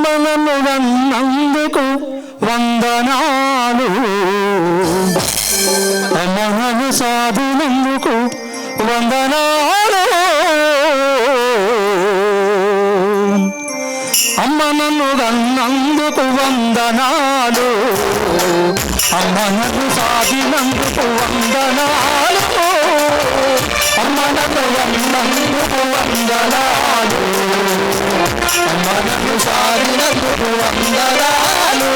అమ్మనను నందుకు వందనాలు, అమ్మనను సాధినందుకు వందనాలు, అమ్మనను గన్నందుకు వందనాలు, అమ్మనను సాధినందుకు వందనాలు, అమ్మనను గన్నందుకు వందనాలు, అమ్మనను సాధినందుకు వందనాలు.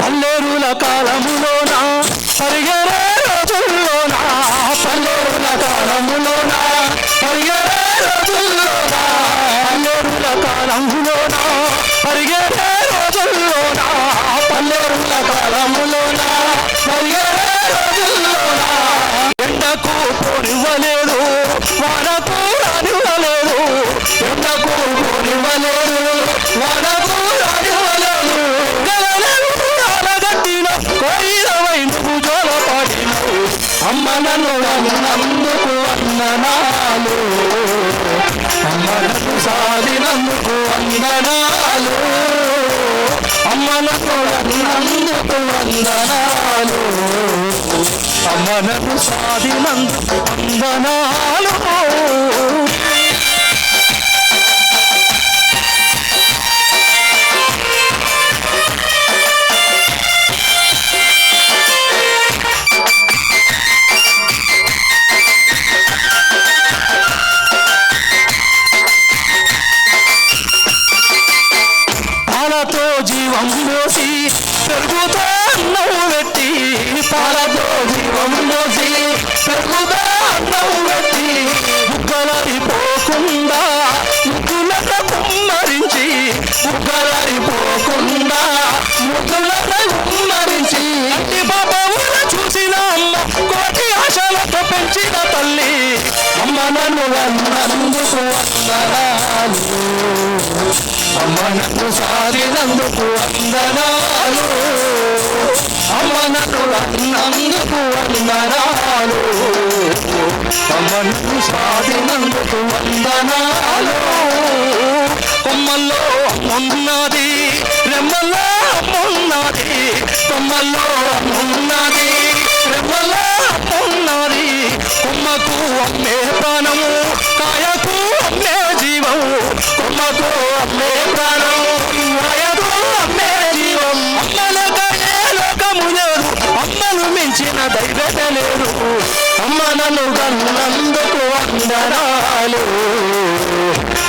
పల్లెరుల కాలములోన పరిగెరే రోజుల్లోన, పల్లెరుల కాలములోన పరిగెరే రోజుల్లోన, పల్లెరుల కాలములోన పరిగెరే రోజుల్లోన, పల్లెరుల కాలములోన పరిగెరే రోజుల్లోన, ఎండకు పోనివ్వలేదు వానకు రానివ్వలేదు, ఎండకు పోనివ్వలేదు వానకు రానివ్వలేదు, అమ్మనను నందుకు వందనాలు, అమ్మనను సాధినందుకు వందనాలు, అమ్మనను నందుకు వందనాలు, అమ్మనను సాధినందుకు వందనాలు. పాలతో జీవం మోసి పెరుగుతో అన్నం పెట్టి, పాలతో జీవం మోసి పెరుగుతో అన్నం పెట్టి, ముగ్గలరిపోకుండా ముగ్గులతో కుమ్మరించి, ముగ్గలరిపోకుండా ముగ్గులతో కుమ్మరించి, అట్టి పాపమున చూసిన అమ్మ కోటి ఆశలతో పెంచిన తల్లి, అమ్మనను నందుకు వందనాలు, అమ్మనను సాధినందుకు వందనాలు, అమ్మనను నందుకు వందనాలు, అమ్మనను సాధినందుకు వందనాలు. కొమ్మల్లో అమ్మున్నది రెమ్మల్లో అమ్మున్నది, కొమ్మల్లో అమ్మున్నది రెమ్మల్లో అమ్మున్నది, కొమ్మకు అమ్మే ప్రాణము కాయకు అమ్మే జీవము, కొమ్మకు అమ్మే ప్రాణము కాయకు అమ్మే జీవం, అమ్మలకనే లోకము లేదు, అమ్మను మించిన దైవత లేదు, అమ్మనను గన్నందుకు వందనాలు,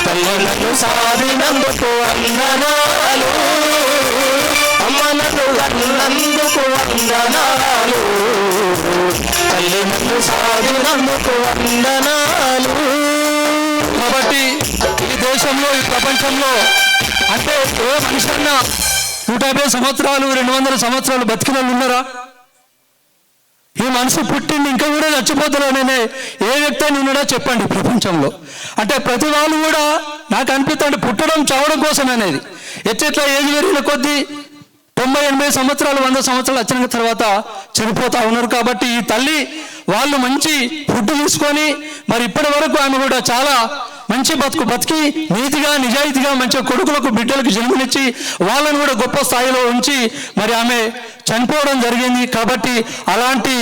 తల్లులను సాధినందుకు వందనాలు, అమ్మనను గన్నందుకు వందనాలు, తల్లులను సాధినందుకు వందనాలు. కాబట్టి ఈ దేశంలో ఈ ప్రపంచంలో అంటే ఏ మనిషి అన్నా 150 సంవత్సరాలు 200 సంవత్సరాలు బతికిన వాళ్ళు ఉన్నారా? ఈ మనసు పుట్టింది ఇంకా కూడా చచ్చిపోతున్నాననే ఏ వ్యక్తి అని ఉన్నాడో చెప్పండి ప్రపంచంలో. అంటే ప్రతి వాళ్ళు కూడా నాకు అనిపిస్తుంది పుట్టడం చావడం కోసం అనేది. ఎట్లా ఏజ్ పెరిగిన కొద్దీ 90-80 సంవత్సరాలు 100 సంవత్సరాలు వచ్చిన తర్వాత చనిపోతా ఉన్నారు. కాబట్టి ఈ తల్లి వాళ్ళు మంచి ఫుడ్ తీసుకొని మరి ఇప్పటి వరకు ఆమె కూడా చాలా మంచి బతికి నీతిగా నిజాయితీగా మంచిగా కొడుకులకు బిడ్డలకు జన్మనిచ్చి వాళ్ళని కూడా గొప్ప స్థాయిలో ఉంచి మరి ఆమె చనిపోవడం జరిగింది. కాబట్టి అలాంటి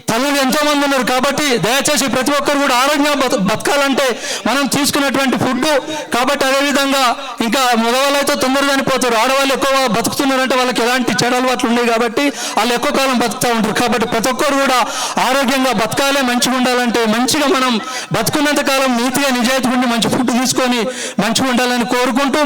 తల్లులు ఎంతోమంది ఉన్నారు. కాబట్టి దయచేసి ప్రతి ఒక్కరు కూడా ఆరోగ్యంగా బతకాలంటే మనం తీసుకున్నటువంటి ఫుడ్. కాబట్టి అదేవిధంగా ఇంకా మగవాళ్ళు అయితే తొందరగా చనిపోతారు, ఆడవాళ్ళు ఎక్కువ బతుకుతున్నారంటే వాళ్ళకి ఎలాంటి చెడు అలవాట్లు ఉన్నాయి కాబట్టి వాళ్ళు ఎక్కువ కాలం బతుకుతూ ఉంటారు. కాబట్టి ప్రతి ఒక్కరు కూడా ఆరోగ్యంగా బతకాలి, మంచిగా ఉండాలంటే మంచిగా మనం బతుకున్నంత కాలం నీతిగా నిజాయితీ ఉండి మంచి ఫుడ్ తీసుకొని మంచిగా ఉండాలని కోరుకుంటూ